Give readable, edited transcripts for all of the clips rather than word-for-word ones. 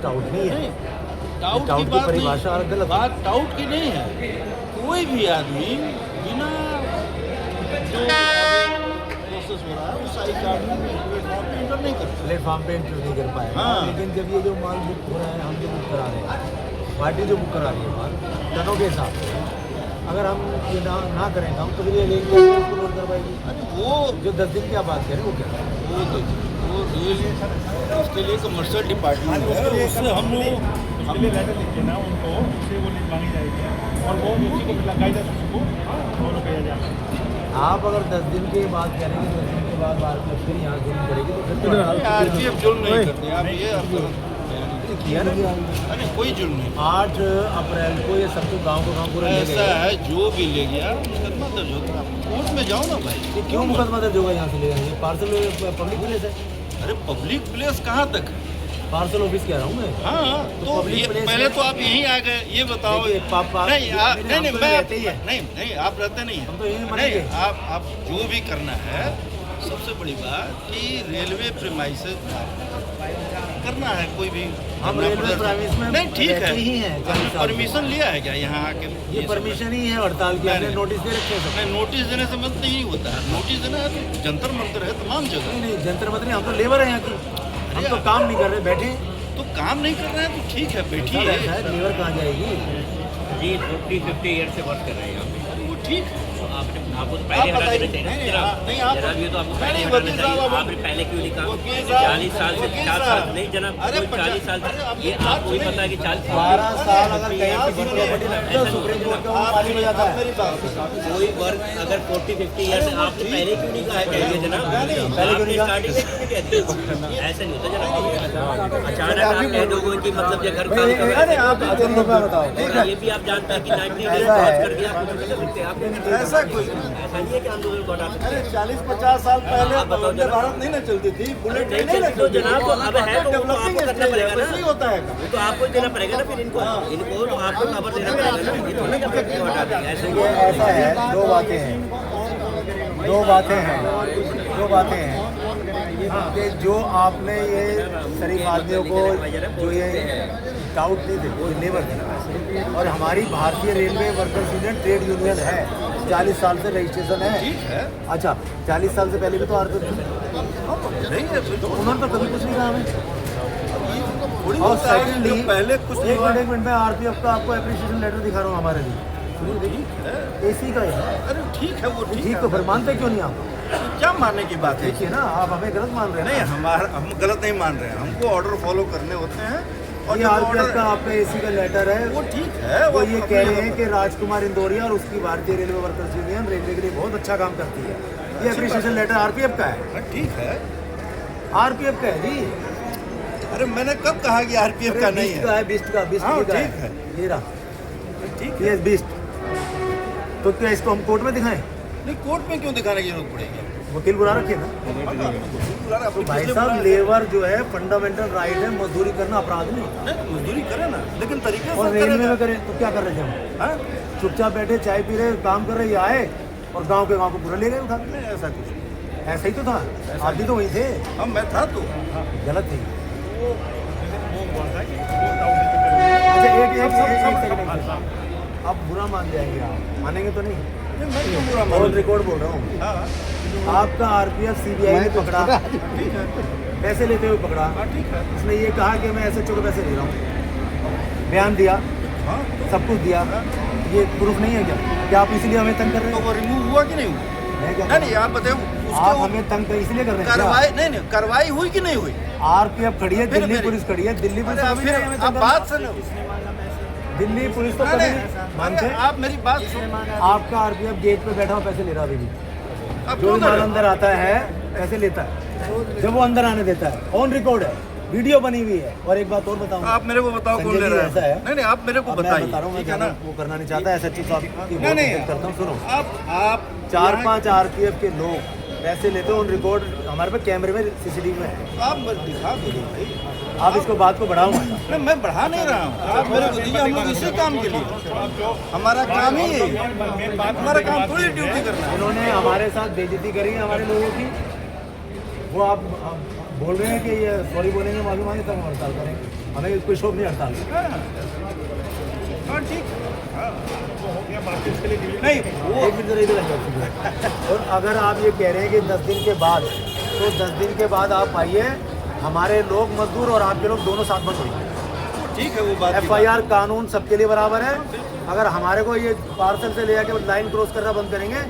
Taut नहीं है। Taut taut की की बात परिभाषा नहीं, गलत है। बात टाउट की नहीं है। कोई भी आदमी बिना जो प्रोसेस हो रहा है उस आई कार्ड में प्लेटफॉर्म पे एंटर नहीं करता। प्लेटफॉर्म पे एंट्री नहीं कर पाएगा। हाँ। लेकिन जब ये जो माल बुक हो रहा है, हम जो बुक करा रहे हैं, पार्टी जो बुक करा रही है माल टनों के हिसाब से, अगर हम ये ना करें काम तो फिर ये रेल उसको लोड कर पाएगी। अरे वो जो 10 दिन की आप बात करें वो क्या है? वो देखिए, वो रेल उसके लिए कमर्शियल डिपार्टमेंट है, उससे हम लेटर लिखे ना उनको, उससे वो लीज मांगी जाएगी और वो उसी को लगाई जाए, उसको फॉलो किया जाएगा। आप अगर 10 दिन की बात करेंगे, 10 दिन के बाद RPF फिर यहाँ जुर्म करेगी तो फिर RPF जुल्म नहीं करते। आप ये किया ना। अरे कोई जुल्म नहीं। 8 अप्रैल को ये सब कुछ गाँव को गाँव पूरा ले ऐसा गए। है, जो भी ले गया मुकदमा दर्ज होगा। आप कोर्ट में जाओ ना भाई। ये क्यों मुकदमा दर्ज होगा यहाँ से ले जाएंगे? पार्सल पब्लिक प्लेस है। अरे पब्लिक प्लेस कहाँ तक? पार्सल ऑफिस कह रहा हूँ मैं। हाँ, तो public ये place पहले है। तो आप यहीं आ गए, ये बताओ। देखिए, पापा नहीं हम तो मैं रहते ही है। नहीं आप रहते नहीं हम तो हैं। यहीं नहीं, मरेंगे। आप जो भी करना है, सबसे बड़ी बात कि रेलवे प्रीमाइसेस करना है। कोई भी हम रेलवे प्राइवेट में नहीं, ठीक है। रहते ही हैं 40 साल से। परमिशन लिया है क्या यहाँ आके? ये परमिशन ही है हड़ताल की। हमने नोटिस दे रखे हैं सब। नहीं, नोटिस देने से मतलब नहीं होता है। नोटिस देना है तो जंतर मंतर है तमाम जगह। नहीं नहीं, जंतर मंतर नहीं, हम तो लेबर हैं यहाँ की। हम तो काम नहीं कर रहे, बैठे। तो काम नहीं कर रहे हैं तो ठीक है, सब बैठिए। ऐसा है, लेबर कहाँ जाएगी? जी 40-50 ईयर से वर्क कर रहे हैं यहाँ पे। वो ठीक है। तो आपको तो आप पहले हटा बताइए। देना चाहिए नहीं, ना। नहीं, आप- जनाब ये तो आपको पहले नहीं, हटाना वकील चाहिए। साहब, आपने पहले क्यों नहीं कहा? वकील साहब, 40 साल से वकील 50 साहब। साल नहीं जनाब, अरे कोई 40 साल अरे अब ये ये बात आपको ही सुनिए। पता है कि 40 12 साल अगर कहीं आप की सुनिए। प्रॉपर्टी लगती है, सुप्रीम कोर्ट का वो मालिक हो जाता है। मेरी बात सुनिए। कोई वर्क अगर 40-50 ईयर से आपने पहले क्यों नहीं कहा? कह दिया जनाब, पहले क्यों नहीं कहा? स्टार्टिंग में क्यों नहीं कह दिया? ऐसा नहीं होता जनाब। अचानक आप कह दोगे कि मतलब ये घर काम कर अरे आप बताओ। और ये भी आप जानते हैं कि 90 डेज ऐसा है। कर दिया, आप कुछ कर सकते हैं। आप नहीं कर सकते। ऐसा कोई ऐसा नहीं है कि आंदोलन को हटा सकते हैं। अरे 40-50 साल पहले आप बताओ वंदे जरा। भारत नहीं ना चलती थी, बुलेट ट्रेन नहीं नहीं ना चलती तो चलती थी। जनाब, तो अब है तो वो डेवलपिंग आपको करना स्टेज है, पड़ेगा ना। वैसे ही होता है। वो तो आपको देना पड़ेगा ना फिर इनको तो आपको खबर देना पड़ेगा ना। ये थोड़ी ना कि क्यों हटा देंगे ऐसे ये ऐसा है, दो बातें हैं कि जो आपने ये शरीफ आदमियों को जो ये डाउट नहीं थे, वो लेबर थे। और हमारी भारतीय railway workers union trade union है, 40 साल से रजिस्ट्रेशन है। ठीक है। अच्छा, 40 साल से पहले भी तो RPF थी। नहीं है, तो उन्होंने तो कभी कुछ नहीं कहा हमें। थोड़ी और होता है कि सेकेंडली, जो पहले कुछ नहीं हुआ। एक मिनट में RPF का आपको एप्रिसिएशन लेटर दिखा रहा हूँ हमारे लिए। सुनिए, देखिए, AC का है। अरे ठीक है, वो ठीक ठीक है। तो फिर मानते क्यों नहीं आप? क्या मानने की बात है? देखिए ना, आप हमें गलत मान रहे हैं। नहीं, हम गलत नहीं मान रहे हैं। हमको ऑर्डर फॉलो करने होते हैं। और ये जब RPF order- का आपका AC का लेटर है। वो ठीक है। वो ये अपने- कह रहे हैं कि राजकुमार इंदौरिया और उसकी भारतीय रेलवे वर्कर्स यूनियन रेलवे के लिए बहुत अच्छा काम करती है। ये एप्रिसिएशन लेटर RPF का है। हाँ, ठीक है। RPF का है जी। अरे मैंने कब कहा कि RPF का नहीं का है? है, बिस्ट का, बिस्ट हाँ, का ठीक है। ये रहा, ठीक है। ये बिस्ट। तो क्या इसको हम कोर्ट में दिखाएं? नहीं, कोर्ट में क्यों दिखाने की जरूरत पड़ेगी? वकील बुला रखे ना। तो भाई साहब, लेबर जो है फंडामेंटल राइट है, मजदूरी करना अपराध नहीं। नहीं, मजदूरी करे ना, लेकिन तरीके और से रेलवे करेगा। में करें तो क्या कर रहे थे हम? हाँ? चुपचाप बैठे, चाय पी रहे, काम कर रहे, ये आए और गांव के गांव को पूरा ले गए उठा। नहीं, ऐसा कुछ नहीं। ऐसा ही तो था, आप भी तो वहीं थे। हाँ, मैं था तो। गलत थी। वो हुआ था कि वो डाउट नहीं अच्छा, एक सब सेकंड, आप बुरा मान जाएंगे, आप मानेंगे तो नहीं? नहीं, मैं क्यों बुरा और मानूं? रिकॉर्ड बोल रहा हूँ। हाँ, आपका RPF CBI ने पकड़ा, ठीक है। पैसे लेते हुए पकड़ा। हाँ, ठीक है। उसने ये कहा कि मैं SHO को पैसे दे रहा हूँ, बयान दिया, हाँ, सब कुछ दिया। ये प्रूफ नहीं है क्या आप इसलिए हमें तंग कर रहे तो हैं? वो रिमूव हुआ कि नहीं हुआ? मैं क्या नहीं, नहीं, आप बताओ आप उसको हमें तंग इसलिए कर रहे हैं कार्रवाई। नहीं, कार्रवाई हुई कि नहीं हुई? RPF खड़ी है, फिर दिल्ली मेरी- पुलिस खड़ी है, दिल्ली पुलिस अरे तो आप कभी फिर नहीं हमें आप तंग बात कर- सुनो। दिल्ली पुलिस तो कभी अरे, नहीं मानते। आप मेरी बात सुनो। आपका RPF गेट पे बैठा हुआ पैसे ले रहा अभी भी। आप जो क्यों भी कर माल रहे हो? अंदर आता है पैसे लेता है, जब वो अंदर आने देता है। ऑन रिकॉर्ड है, वीडियो बनी हुई है। और एक बात और बताऊं, आप मेरे को बताओ कौन संजय ले जी, रहा ऐसा है? है। नहीं, नहीं, आप मेरे को अब मैं बताइए। बता रहा हूँ, मैं ठीक है ना? वो करना नहीं चाहता। SHO साहब की नहीं, नहीं, बहुत करता हूँ, सुनो। आप 4-5 RPF के लोग पैसे लेते हैं, ऑन रिकॉर्ड हमारे पे कैमरे में CCTV में है। आप दिखा दो भाई। आप इसको बात को बढ़ाओ मत। नहीं, मैं बढ़ा नहीं रहा हूँ। आप मेरे को दीजिए, हम लोग इसी काम के लिए, हमारा काम ही है। हमारा काम थोड़ी ड्यूटी करना है। इन्होंने हमारे साथ बेइज्जती करी है हमारे लोगों की। वो आप बोल रहे हैं कि ये सॉरी बोलेंगे, माफी मांगे, तब हम हड़ताल करेंगे। हमें कोई शौक नहीं हड़ताल का। हाँ ठीक, हाँ वो हो गया बात, इसके लिए डिलीवरी नहीं वो एक मिनट इधर और अगर आप ये कह रहे हैं कि 10 दिन के बाद, तो 10 दिन के बाद आप आइए, हमारे लोग मजदूर और आपके लोग दोनों साथ बंद होंगे। ठीक है वो बात। FIR कानून सबके लिए बराबर है। अगर हमारे को ये पार्सल से ले जाके लाइन क्रॉस करना बंद करेंगे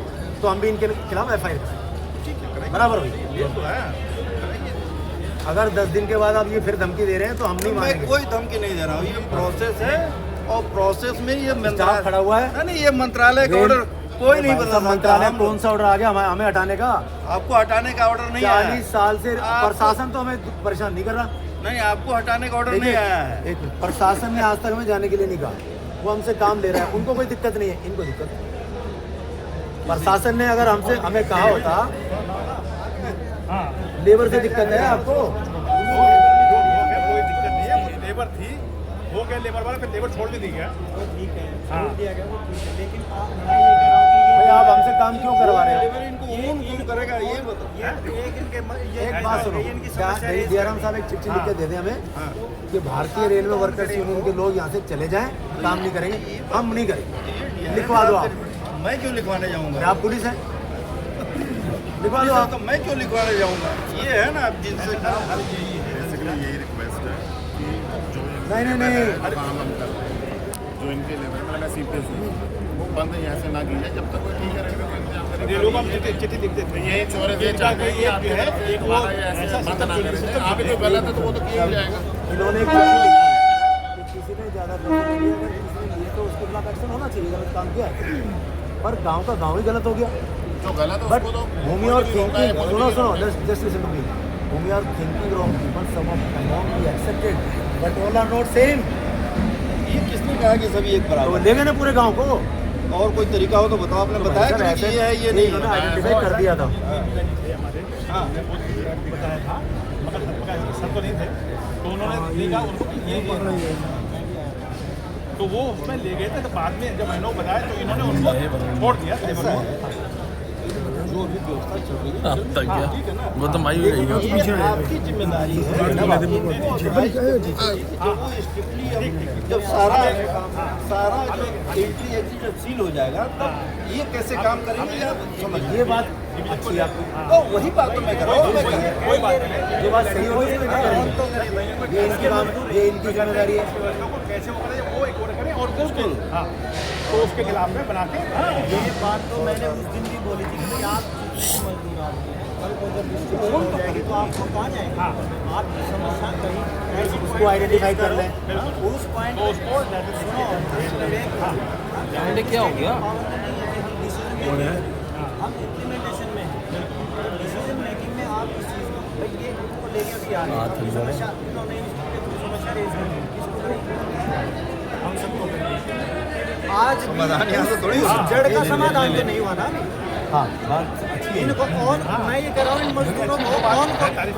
तो हम भी इनके खिलाफ FIR करेंगे, बराबर हुई। ये तो है, अगर 10 दिन के बाद आप ये फिर धमकी दे रहे हैं तो हम नहीं मैं मानेंगे। कोई धमकी नहीं दे रहा हूँ, ये प्रोसेस है और प्रोसेस में ये स्टाफ खड़ा हुआ है। नहीं ये मंत्रालय का ऑर्डर कोई नहीं बता सकता। मंत्रालय कौन सा ऑर्डर आ गया हमें हटाने का? आपको हटाने का ऑर्डर नहीं आया 40 साल से आपको- प्रशासन तो हमें परेशान नहीं कर रहा। नहीं, आपको हटाने का ऑर्डर नहीं देखिए, आया है। एक मिनट, प्रशासन ने आज तक हमें जाने के लिए नहीं कहा, वो हमसे काम ले रहा है, उनको कोई दिक्कत नहीं है, इनको दिक्कत है। प्रशासन ने अगर हमसे हमें कहा होता हाँ लेबर से दिक्कत है आपको, हो गया, कोई दिक्कत नहीं है, वो लेबर थी, हो गया लेबर वाला, फिर लेबर छोड़ भी दी गया। हाँ भाई आप हमसे काम क्यों करवा रहे हैं? लेबर इनको कौन करेगा ये बताओ। एक बात सुनो, जयराम साहब एक चिट्ठी लिख के दे दें हमें कि भारतीय रेलवे वर्कर्स यूनियन के लोग यहाँ से चले जाएं, काम नहीं करेंगे, हम नहीं करेंगे, लिखवा दो आप। मैं क्यों लिखवाने जाऊंगा? आप पुलिस है, लिखवा दो आप। तो मैं क्यों लिखवाने जाऊंगा? ये है ना अब जिनसे काम यही रिक्वेस्ट है कि जो नहीं नहीं नहीं, काम हम कर रहे हैं, जो इनके लेवल में मैं CPS वो बंद यहाँ से ना की जाए जब तक कोई ठीक है रहेगा, कोई इंतजाम करेगा। ये लोग अब चिट्ठी लिख देते हैं। ये चोरे ये चाहते हैं कि आपके तरफ से दोबारा ये ऐसे बंद ना करें। आप ही तो गलत है तो वो तो किया ही जाएगा। इन्होंने एक चिट्ठी लिखी है कि किसी ने ज़्यादा पैसे लिए, अगर किसी ने लिए तो उसके खिलाफ एक्शन होना चाहिए, गलत काम किया है। पर गांव का गांव ही गलत हो गया। जो गलत है बट उसको तो whom you are thinking, सुनो just listen to me, whom you are thinking wrong people, some of among be accepted but all are not same। ये किसने कहा कि सभी एक तो बराबर? ले गए ना पूरे गांव को। और कोई तरीका हो तो बताओ। आपने बताया कि ऐसे ये है ये नहीं इन्होंने है। आइडेंटिफाई कर दिया था। हाँ बताया था, मगर सब तो नहीं थे, तो उन्होंने देखा उनको कि ये तो वो उसमें ले गए थे। तो बाद में जब मैंने बताया तो इन्होंने उनको छोड़ दिया लेबर को। जो भी व्यवस्था चल रही है ठीक है ना, वो तो माई रही है। ये आपकी जिम्मेदारी है। जब वो स्ट्रिक्टली जब सारा जो एंट्री एग्जिट जब सील हो जाएगा तब ये कैसे काम करेंगे आप समझिए। ये बात अच्छी है आपकी, तो वही बात तो मैं कर रहा हूँ। कोई बात नहीं, ये बात सही होगी, ये इनकी काम, ये इनकी जिम्मेदारी है। कैसे वो करें, वो एक ऑर्डर करें और बिल्कुल हाँ, तो उसके खिलाफ में बना के ये बात तो मैंने उस दिन भी बोली थी कि आप मजदूर आदमी हैं, कल को जब डिस्ट्रिक्ट हो जाएगी तो आपको कहाँ जाएंगे? हाँ। आपकी समस्या कहीं ऐसी उसको आइडेंटिफाई कर लें। उस पॉइंट तो उसको सुनो, क्या हो गया? हम इम्प्लीमेंटेशन में हैं, डिसीजन मेकिंग में आप इस चीज़ को भाई ये उनको लेके भी आ रहे हैं, समस्या उन्होंने समस्या रेज कर दी, किसको करेंगे? हम सबको करेंगे। आज समाधान यहाँ से थोड़ी हो सकता जड़ का समाधान तो नहीं हुआ ना। हाँ बात अच्छी है। इनको कौन, मैं ये कह रहा हूँ इन मजदूरों को कौन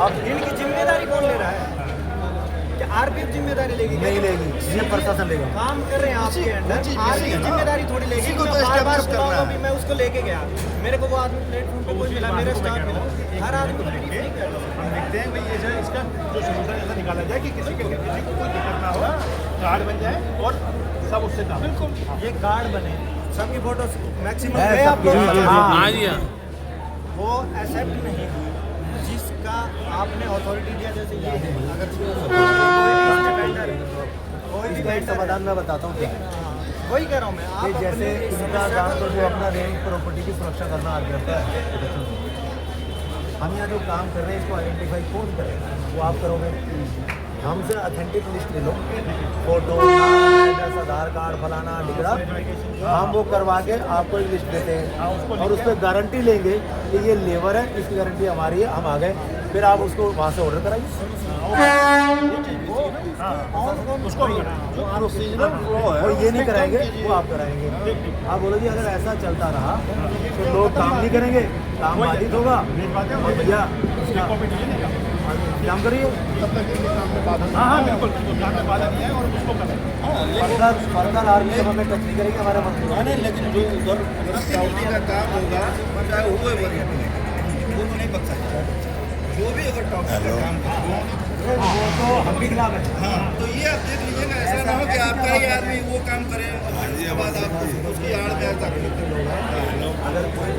अब इनकी जिम्मेदारी कौन ले रहा है? क्या RPF जिम्मेदारी लेगी? नहीं लेगी, ये प्रशासन लेगा। काम कर रहे हैं आपके अंडर, आपकी जिम्मेदारी थोड़ी लेगी। इसी को तो मैं बार-बार establish करना बुलाऊंगा है। भी, मैं उसको लेके गया, मेरे को वो आदमी प्लेटफॉर्म पे कोई मिला, मेरा स्टाफ मिला, हर आदमी को नहीं कर हम देखते हैं भाई ये जो इसका जो सॉल्यूशन ऐसा निकाला जाए कि किसी को कोई दिक्कत ना हो, कार्ड बन जाए और सब उससे काम। बिल्कुल ये कार्ड बने, सबकी फोटो मैक्सिमम है, है आप सबकी लोग, है। हाँ जी हाँ। वो एक्सेप्ट नहीं हुई जिसका आपने अथॉरिटी दिया, जैसे ये है, अगर कोई भी इसका एक समाधान मैं बताता हूँ क्या है। वही कह रहा हूँ मैं, कि आप जैसे इनका काम तो जो अपना रेंट प्रॉपर्टी की सुरक्षा करना RPF का है, हम यहाँ जो काम कर रहे हैं इसको आइडेंटिफाई कौन करेगा? वो आप करोगे। हमसे ऑथेंटिक लिस्ट ले लो, फोटो, एड्रेस, आधार कार्ड, फलाना टिकड़ा, हम वो करवा के आपको एक लिस्ट देते हैं और उस पर गारंटी लेंगे कि ये लेबर है, इसकी गारंटी हमारी है, हम आ गए, फिर आप उसको वहाँ से ऑर्डर कराइए। उसको भी जो प्रोसीजरल फ्लो है और ये नहीं कराएंगे, वो आप कराएंगे। आप बोलोगे अगर ऐसा चलता रहा तो लोग काम नहीं करेंगे, काम बाधित होगा। और भैया इसका इंतजाम करिए, हाँ हाँ बिल्कुल काम में बाधा नहीं है और उसको करें। फर्दर आर्मी जब हमें टच नहीं करेंगे हमारे मजदूर। नहीं, लेकिन जो उधर सिक्योरिटी का काम होगा चाहे वो वो नहीं बच सकता। जो भी अगर टॉक्सिक का काम करेगा वो तो हम भी खिलाफ है। हाँ, तो ये आप देख लीजिए ना, ऐसा ना हो कि आपका ही आदमी वो काम करे उसके बाद आप उसकी आड़ में ऐसा करें। अगर कोई